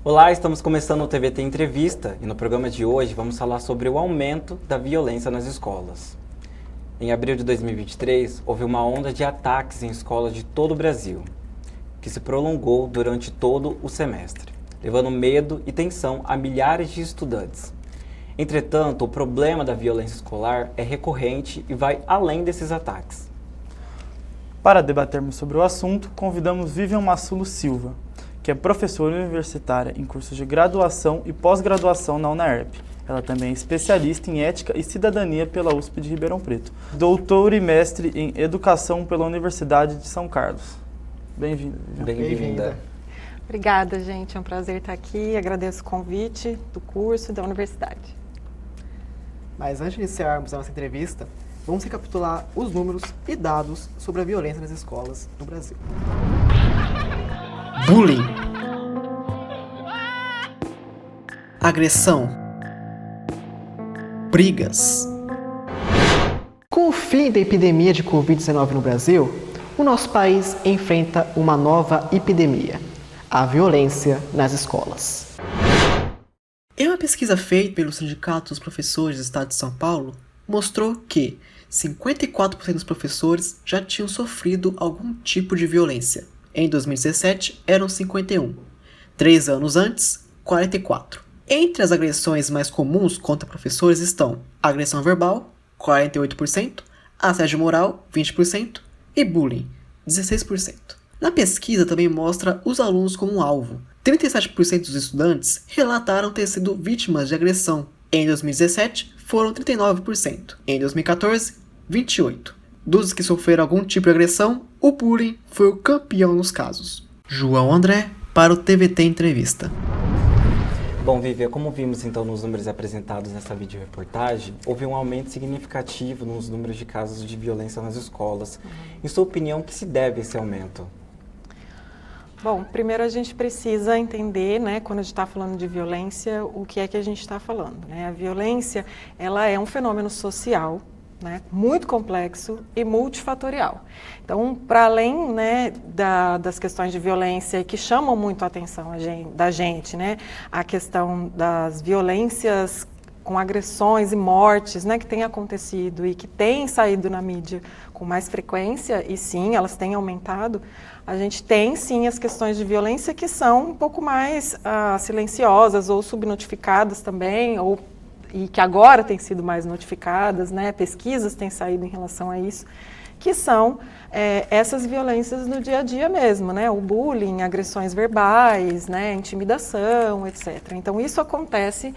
Olá, estamos começando o TVT Entrevista e no programa de hoje vamos falar sobre o aumento da violência nas escolas. Em abril de 2023, houve uma onda de ataques em escolas de todo o Brasil, que se prolongou durante todo o semestre, levando medo e tensão a milhares de estudantes. Entretanto, o problema da violência escolar é recorrente e vai além desses ataques. Para debatermos sobre o assunto, convidamos Vivian Massulo Silva, que é professora universitária em cursos de graduação e pós-graduação na UNAERP. Ela também é especialista em ética e cidadania pela USP de Ribeirão Preto. Doutora e mestre em educação pela Universidade de São Carlos. Bem-vinda, Vivian. Bem-vinda. Obrigada, gente. É um prazer estar aqui. Agradeço o convite do curso e da universidade. Mas antes de iniciarmos a nossa entrevista, vamos recapitular os números e dados sobre a violência nas escolas no Brasil. Bullying. Agressão. Brigas. Com o fim da epidemia de Covid-19 no Brasil, o nosso país enfrenta uma nova epidemia, a violência nas escolas. Em uma pesquisa feita pelo Sindicato dos Professores do Estado de São Paulo, mostrou que 54% dos professores já tinham sofrido algum tipo de violência. Em 2017, eram 51%. 3 anos antes, 44%. Entre as agressões mais comuns contra professores estão agressão verbal, 48%, assédio moral, 20%, e bullying, 16%. Na pesquisa também mostra os alunos como alvo. 37% dos estudantes relataram ter sido vítimas de agressão. Em 2017, foram 39%. Em 2014, 28%. Dos que sofreram algum tipo de agressão, o bullying foi o campeão nos casos. João André, para o TVT Entrevista. Bom, Vivian, como vimos então nos números apresentados nessa videoreportagem, houve um aumento significativo nos números de casos de violência nas escolas. Em sua opinião, o que se deve a esse aumento? Bom, primeiro a gente precisa entender, né, quando a gente está falando de violência, o que é que a gente está falando, né? A violência, ela é um fenômeno social, né, muito complexo e multifatorial. Então, para além, né, das questões de violência que chamam muito a atenção da gente, né, a questão das violências com agressões e mortes, né, que tem acontecido e que tem saído na mídia com mais frequência, e sim, elas têm aumentado, a gente tem sim as questões de violência que são um pouco mais silenciosas ou subnotificadas também, e que agora têm sido mais notificadas, né? Pesquisas têm saído em relação a isso, que são essas violências no dia a dia mesmo, né? O bullying, agressões verbais, né? Intimidação, etc. Então, isso acontece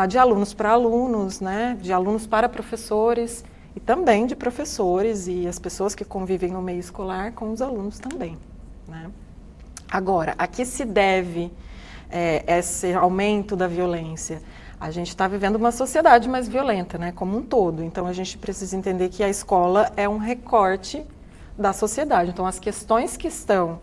de alunos para alunos, né? De alunos para professores e também de professores e as pessoas que convivem no meio escolar com os alunos também, né? Agora, a que se deve esse aumento da violência? A gente está vivendo uma sociedade mais violenta, né, como um todo. Então, a gente precisa entender que a escola é um recorte da sociedade. Então, as questões que estão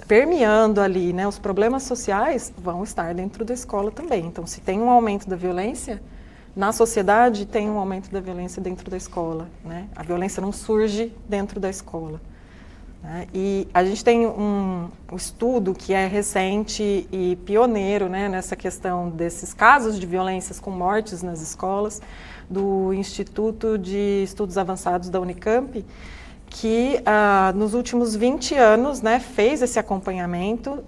permeando ali, né, os problemas sociais, vão estar dentro da escola também. Então, se tem um aumento da violência na sociedade, tem um aumento da violência dentro da escola, né? A violência não surge dentro da escola. E a gente tem um estudo que é recente e pioneiro, né, nessa questão desses casos de violências com mortes nas escolas, do Instituto de Estudos Avançados da Unicamp, que nos últimos 20 anos, né, fez esse acompanhamento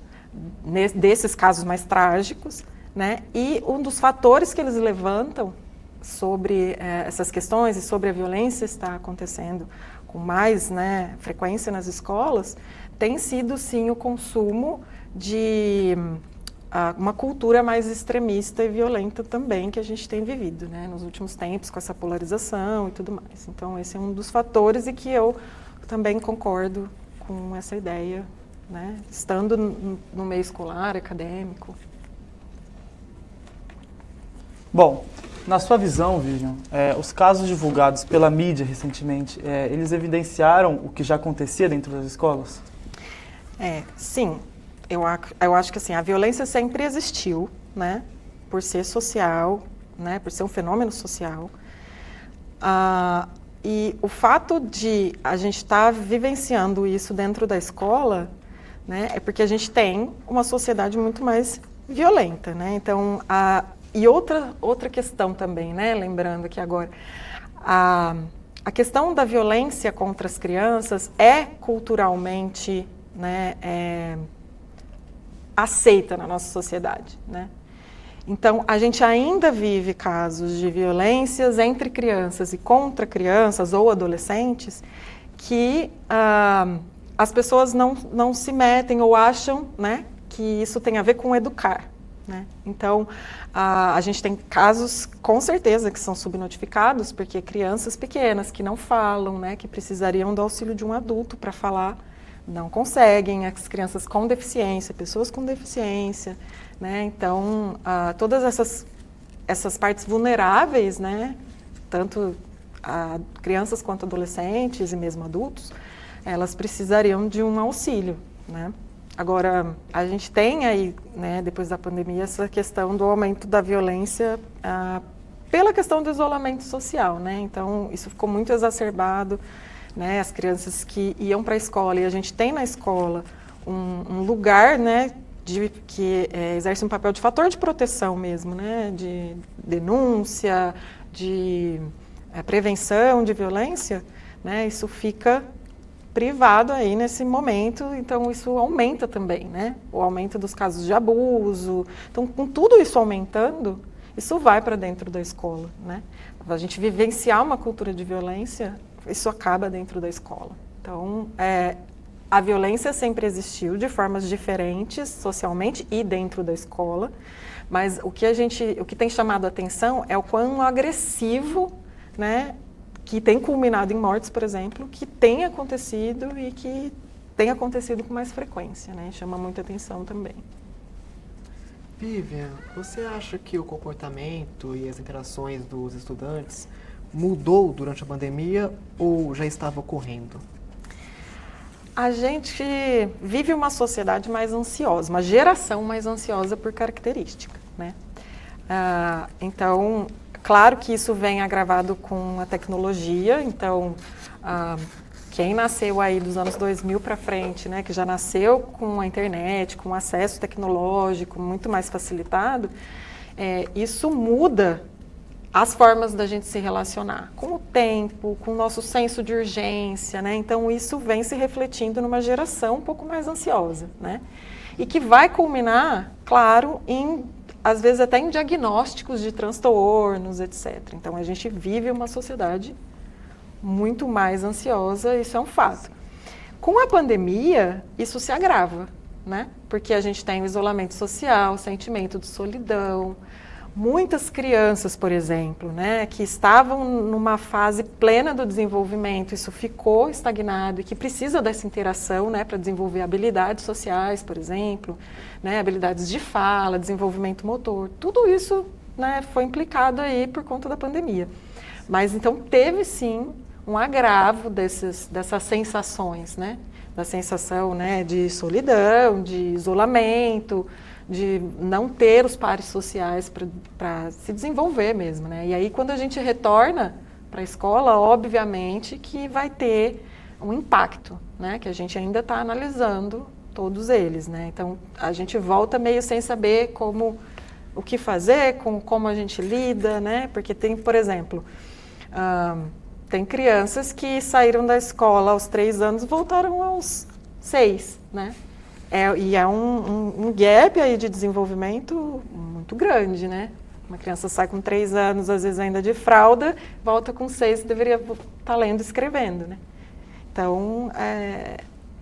desses casos mais trágicos, né, e um dos fatores que eles levantam sobre essas questões e sobre a violência está acontecendo com mais, né, frequência nas escolas, tem sido sim o consumo de uma cultura mais extremista e violenta também que a gente tem vivido, né, nos últimos tempos, com essa polarização e tudo mais. Então, esse é um dos fatores e que eu também concordo com essa ideia, né, estando no meio escolar, acadêmico. Bom, na sua visão, Vivian, os casos divulgados pela mídia recentemente, eles evidenciaram o que já acontecia dentro das escolas? Sim. Eu acho que assim, a violência sempre existiu, né, por ser social, né, por ser um fenômeno social. E o fato de a gente estar vivenciando isso dentro da escola né? É porque a gente tem uma sociedade muito mais violenta, né? Então, e outra questão também, né? Lembrando que agora, a questão da violência contra as crianças é culturalmente, né, aceita na nossa sociedade, né? Então, a gente ainda vive casos de violências entre crianças e contra crianças ou adolescentes que as pessoas não se metem ou acham, né, que isso tem a ver com educar, né? Então, a gente tem casos, com certeza, que são subnotificados, porque crianças pequenas que não falam, né, que precisariam do auxílio de um adulto para falar, não conseguem, as crianças com deficiência, pessoas com deficiência, né? Então, todas essas partes vulneráveis, né, tanto crianças quanto adolescentes e mesmo adultos, elas precisariam de um auxílio, né? Agora, a gente tem aí, né, depois da pandemia, essa questão do aumento da violência pela questão do isolamento social, né? Então, isso ficou muito exacerbado, né? As crianças que iam para a escola, e a gente tem na escola um lugar, né, que exerce um papel de fator de proteção mesmo, né? De denúncia, de prevenção de violência, né? Isso fica privado aí nesse momento, então isso aumenta também, né? O aumento dos casos de abuso. Então, com tudo isso aumentando, isso vai para dentro da escola, né? A gente vivenciar uma cultura de violência, isso acaba dentro da escola. Então, a violência sempre existiu de formas diferentes, socialmente e dentro da escola, mas o que tem chamado a atenção é o quão agressivo, né, que tem culminado em mortes, por exemplo, que tem acontecido e que tem acontecido com mais frequência, né? Chama muita atenção também. Vivian, você acha que o comportamento e as interações dos estudantes mudou durante a pandemia ou já estava ocorrendo? A gente vive uma sociedade mais ansiosa, uma geração mais ansiosa por característica, né? Então, claro que isso vem agravado com a tecnologia, então quem nasceu aí dos anos 2000 para frente, né, que já nasceu com a internet, com acesso tecnológico muito mais facilitado, isso muda as formas da gente se relacionar com o tempo, com o nosso senso de urgência, né? Então isso vem se refletindo numa geração um pouco mais ansiosa, né? E que vai culminar, claro, às vezes até em diagnósticos de transtornos, etc. Então, a gente vive uma sociedade muito mais ansiosa, isso é um fato. Com a pandemia, isso se agrava, né? Porque a gente tem o isolamento social, o sentimento de solidão. Muitas crianças, por exemplo, né, que estavam numa fase plena do desenvolvimento, isso ficou estagnado e que precisa dessa interação, né, para desenvolver habilidades sociais, por exemplo, né, habilidades de fala, desenvolvimento motor, tudo isso, né, foi implicado aí por conta da pandemia. Mas então teve sim um agravo dessas sensações, né, da sensação, né, de solidão, de isolamento, de não ter os pares sociais para se desenvolver mesmo, né? E aí, quando a gente retorna para a escola, obviamente que vai ter um impacto, né? Que a gente ainda está analisando todos eles, né? Então, a gente volta meio sem saber o que fazer, como a gente lida, né? Porque tem, por exemplo, tem crianças que saíram da escola aos 3 anos e voltaram aos 6, né? E é um gap aí de desenvolvimento muito grande, né? Uma criança sai com 3 anos, às vezes ainda de fralda, volta com 6, deveria estar lendo e escrevendo, né? Então,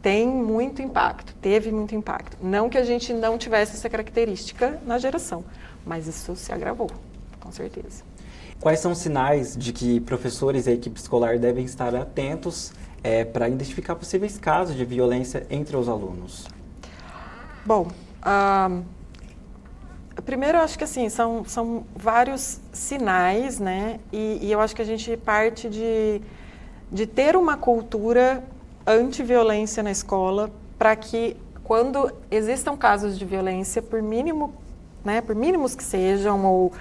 tem muito impacto, teve muito impacto. Não que a gente não tivesse essa característica na geração, mas isso se agravou, com certeza. Quais são os sinais de que professores e a equipe escolar devem estar atentos para identificar possíveis casos de violência entre os alunos? Bom, primeiro eu acho que assim, são vários sinais, né? E eu acho que a gente parte de ter uma cultura anti-violência na escola para que quando existam casos de violência, por mínimos que sejam, ou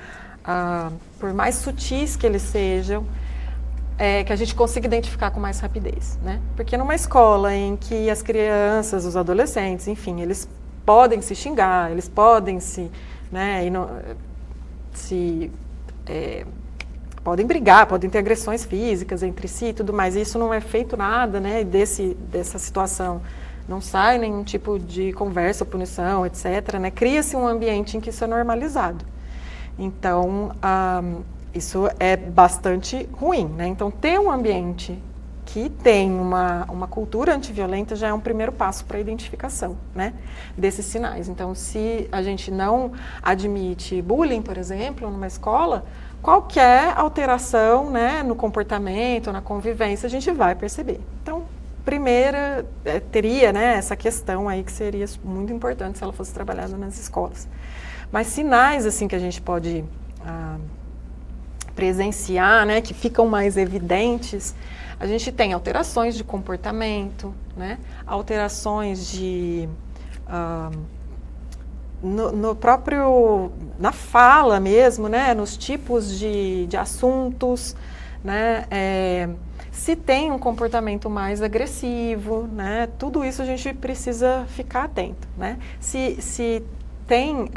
por mais sutis que eles sejam, que a gente consiga identificar com mais rapidez, né? Porque numa escola em que as crianças, os adolescentes, enfim, eles podem se xingar, eles podem podem brigar, podem ter agressões físicas entre si e tudo mais, e isso não é feito nada, né? Dessa situação não sai nenhum tipo de conversa, punição, etc., né? Cria-se um ambiente em que isso é normalizado. Então, isso é bastante ruim, né? Então, ter um ambiente que tem uma cultura antiviolenta já é um primeiro passo para a identificação, né, desses sinais. Então, se a gente não admite bullying, por exemplo, numa escola, qualquer alteração, né, no comportamento, na convivência, a gente vai perceber. Então, primeira, teria, né, essa questão aí que seria muito importante se ela fosse trabalhada nas escolas. Mas sinais, assim, que a gente pode presenciar, né, que ficam mais evidentes, a gente tem alterações de comportamento, né, alterações de... na fala mesmo, né, nos tipos de assuntos, né, se tem um comportamento mais agressivo, né, tudo isso a gente precisa ficar atento, né, se tem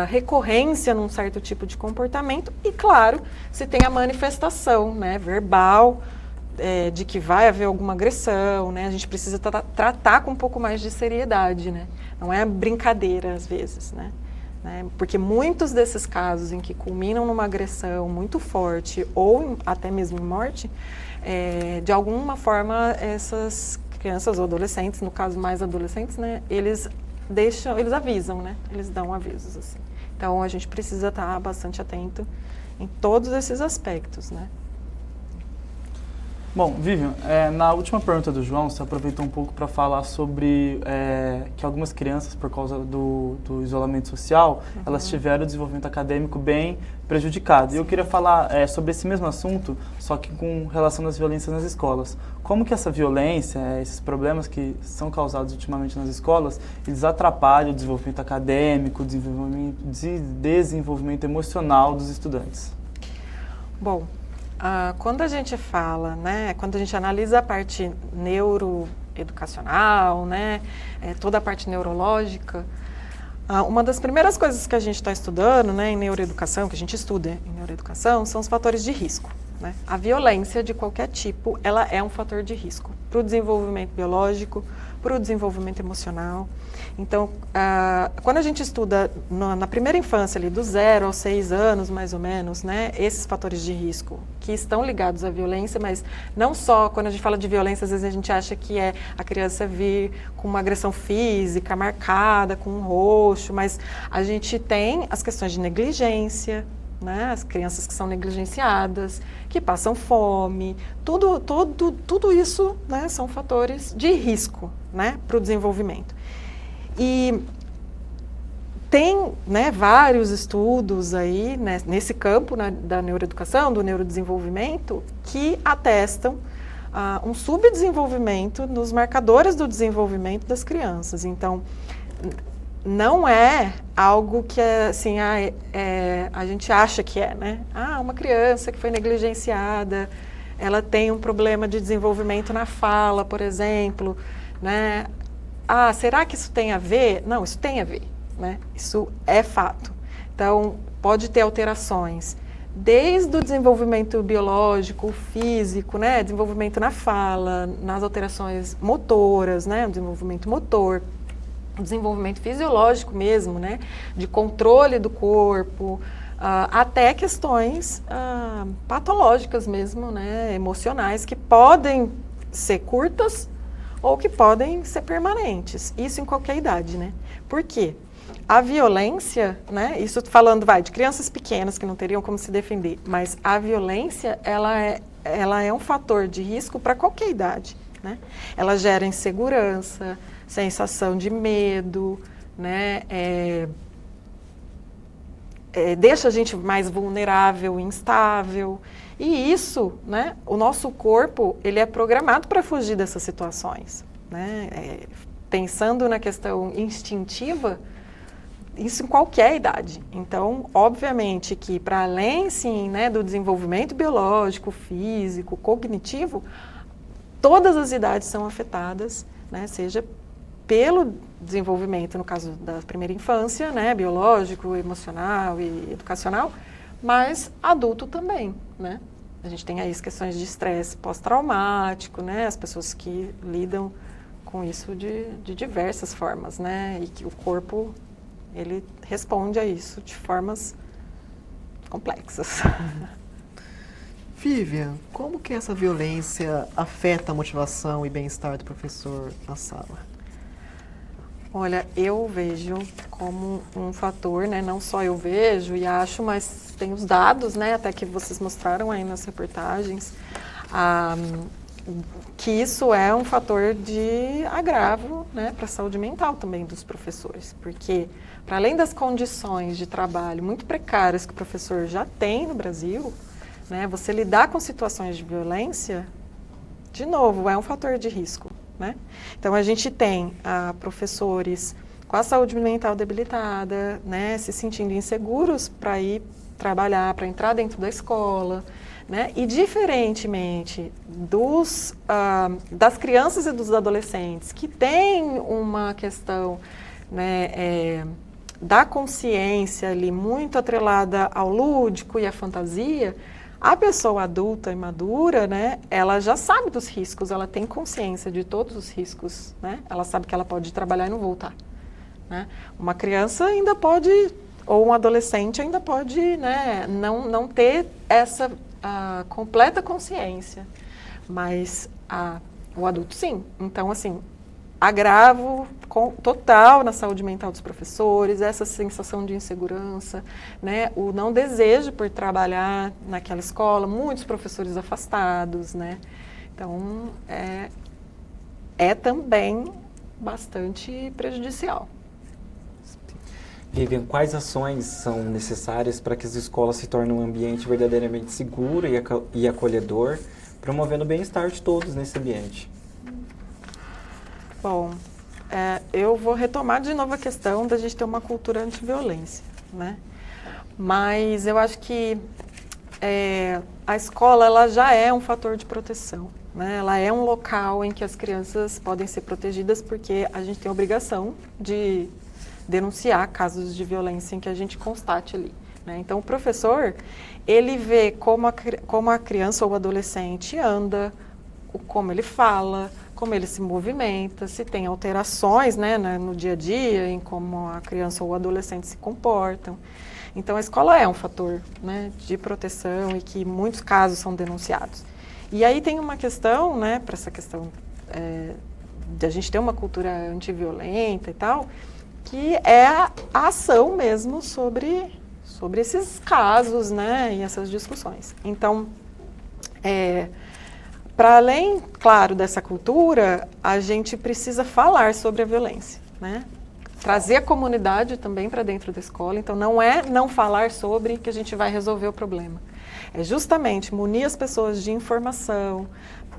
recorrência num certo tipo de comportamento e, claro, se tem a manifestação, né, verbal, de que vai haver alguma agressão, né, a gente precisa tratar com um pouco mais de seriedade, né, não é brincadeira às vezes, né, porque muitos desses casos em que culminam numa agressão muito forte ou até mesmo em morte, de alguma forma essas crianças ou adolescentes, no caso mais adolescentes, né, eles avisam, né, eles dão avisos assim. Então a gente precisa estar bastante atento em todos esses aspectos, né. Bom, Vivian, na última pergunta do João, você aproveitou um pouco para falar sobre que algumas crianças, por causa do isolamento social, elas tiveram o desenvolvimento acadêmico bem prejudicado. E eu queria falar sobre esse mesmo assunto, só que com relação às violências nas escolas. Como que essa violência, esses problemas que são causados ultimamente nas escolas, eles atrapalham o desenvolvimento acadêmico, o desenvolvimento emocional dos estudantes? Bom, quando a gente fala, né, quando a gente analisa a parte neuroeducacional, né, toda a parte neurológica, uma das primeiras coisas que a gente está estudando, né, em neuroeducação, que a gente estuda em neuroeducação, são os fatores de risco, né? A violência de qualquer tipo, ela é um fator de risco para o desenvolvimento biológico, para o desenvolvimento emocional. Então, quando a gente estuda na primeira infância, ali, do 0 aos 6 anos, mais ou menos, né, esses fatores de risco que estão ligados à violência, mas não só, quando a gente fala de violência, às vezes a gente acha que é a criança vir com uma agressão física, marcada, com um roxo, mas a gente tem as questões de negligência, né, as crianças que são negligenciadas, que passam fome, tudo isso, né, são fatores de risco, né, para o desenvolvimento. E tem, né, vários estudos aí, né, nesse campo, né, da neuroeducação, do neurodesenvolvimento, que atestam um subdesenvolvimento nos marcadores do desenvolvimento das crianças. Então, não é algo que assim, a gente acha que é, né? Uma criança que foi negligenciada, ela tem um problema de desenvolvimento na fala, por exemplo, né? Será que isso tem a ver? Não, isso tem a ver, né? Isso é fato. Então, pode ter alterações, desde o desenvolvimento biológico, físico, né? Desenvolvimento na fala, nas alterações motoras, né? O desenvolvimento motor, o desenvolvimento fisiológico mesmo, né, de controle do corpo, até questões patológicas mesmo, né, emocionais, que podem ser curtas ou que podem ser permanentes. Isso em qualquer idade, né? Por quê? A violência, né, isso falando de crianças pequenas que não teriam como se defender, mas a violência, ela é um fator de risco para qualquer idade, né? Ela gera insegurança, sensação de medo, né? Deixa a gente mais vulnerável, instável. E isso, né? O nosso corpo, ele é programado para fugir dessas situações, né? Pensando na questão instintiva, isso em qualquer idade. Então, obviamente que para além, sim, né, do desenvolvimento biológico, físico, cognitivo, todas as idades são afetadas, né, seja pelo desenvolvimento, no caso da primeira infância, né, biológico, emocional e educacional, mas adulto também, né? A gente tem aí as questões de estresse pós-traumático, né, as pessoas que lidam com isso de diversas formas, né, e que o corpo, ele responde a isso de formas complexas. Vivian, como que essa violência afeta a motivação e bem-estar do professor na sala? Olha, eu vejo como um fator, né, não só eu vejo e acho, mas tem os dados, né, até que vocês mostraram aí nas reportagens, que isso é um fator de agravo, né, para a saúde mental também dos professores, porque para além das condições de trabalho muito precárias que o professor já tem no Brasil, né, você lidar com situações de violência, de novo, é um fator de risco, né? Então a gente tem professores com a saúde mental debilitada, né, se sentindo inseguros para ir trabalhar, para entrar dentro da escola, né? E diferentemente das crianças e dos adolescentes que têm uma questão, né, da consciência ali muito atrelada ao lúdico e à fantasia, a pessoa adulta e madura, né, ela já sabe dos riscos, ela tem consciência de todos os riscos, né? Ela sabe que ela pode trabalhar e não voltar, né? Uma criança ainda pode, ou um adolescente ainda pode, né, não ter essa completa consciência, mas o adulto sim. Então, assim, agravo total na saúde mental dos professores, essa sensação de insegurança, né, o não desejo por trabalhar naquela escola, muitos professores afastados, né, então é também bastante prejudicial. Vivian, quais ações são necessárias para que as escolas se tornem um ambiente verdadeiramente seguro e acolhedor, promovendo o bem-estar de todos nesse ambiente? Bom, eu vou retomar de novo a questão da gente ter uma cultura anti-violência, né? Mas eu acho que a escola ela já é um fator de proteção, né? Ela é um local em que as crianças podem ser protegidas porque a gente tem a obrigação de denunciar casos de violência em que a gente constate ali, né? Então, o professor, ele vê como a criança ou o adolescente anda, como ele fala, como ele se movimenta, se tem alterações, né, no dia a dia, em como a criança ou o adolescente se comportam. Então, a escola é um fator, né, de proteção e que muitos casos são denunciados. E aí tem uma questão, né, para essa questão de a gente ter uma cultura antiviolenta e tal, que é a ação mesmo sobre esses casos, né, e essas discussões. Então, para além, claro, dessa cultura, a gente precisa falar sobre a violência, né? Trazer a comunidade também para dentro da escola. Então, não é não falar sobre que a gente vai resolver o problema. É justamente munir as pessoas de informação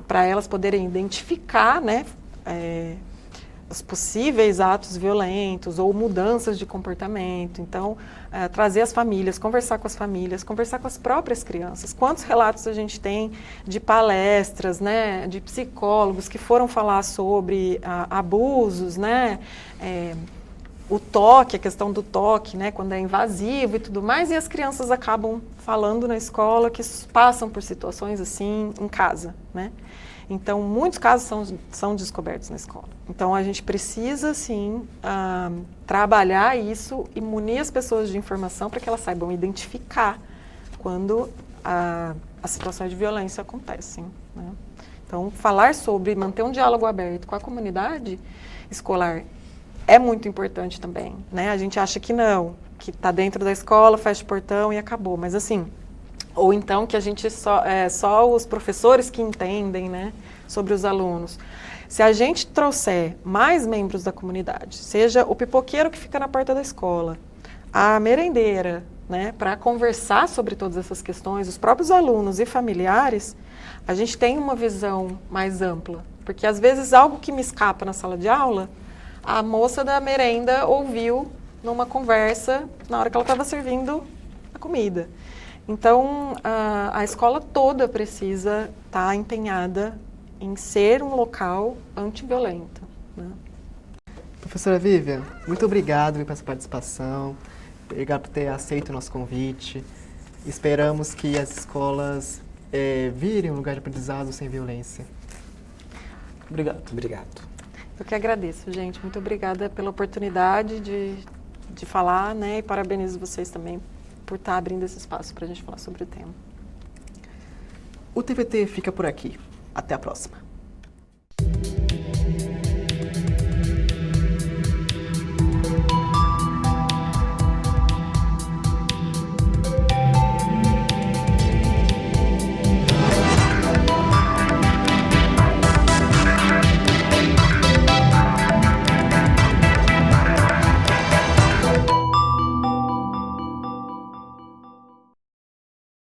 para elas poderem identificar, né, os possíveis atos violentos ou mudanças de comportamento. Então, trazer as famílias, conversar com as próprias crianças. Quantos relatos a gente tem de palestras, né, de psicólogos que foram falar sobre abusos, né, o toque, a questão do toque, né, quando é invasivo e tudo mais, e as crianças acabam falando na escola que passam por situações assim em casa, né? Então, muitos casos são descobertos na escola. Então, a gente precisa, sim, trabalhar isso e munir as pessoas de informação para que elas saibam identificar quando as situações de violência acontecem, né? Então, falar sobre, manter um diálogo aberto com a comunidade escolar é muito importante também, né? A gente acha que não, que está dentro da escola, fecha o portão e acabou. Mas, assim, ou então que a gente só os professores que entendem, né, sobre os alunos. Se a gente trouxer mais membros da comunidade, seja o pipoqueiro que fica na porta da escola, a merendeira, né, para conversar sobre todas essas questões, os próprios alunos e familiares, a gente tem uma visão mais ampla. Porque às vezes algo que me escapa na sala de aula, a moça da merenda ouviu numa conversa na hora que ela estava servindo a comida. Então, a escola toda precisa estar empenhada em ser um local antiviolento, né? Professora Vivian, muito obrigado pela sua participação, obrigado por ter aceito o nosso convite. Esperamos que as escolas virem um lugar de aprendizado sem violência. Obrigado. Obrigado. Eu que agradeço, gente. Muito obrigada pela oportunidade de falar, né? E parabenizo vocês também por estar abrindo esse espaço para a gente falar sobre o tema. O TVT fica por aqui. Até a próxima.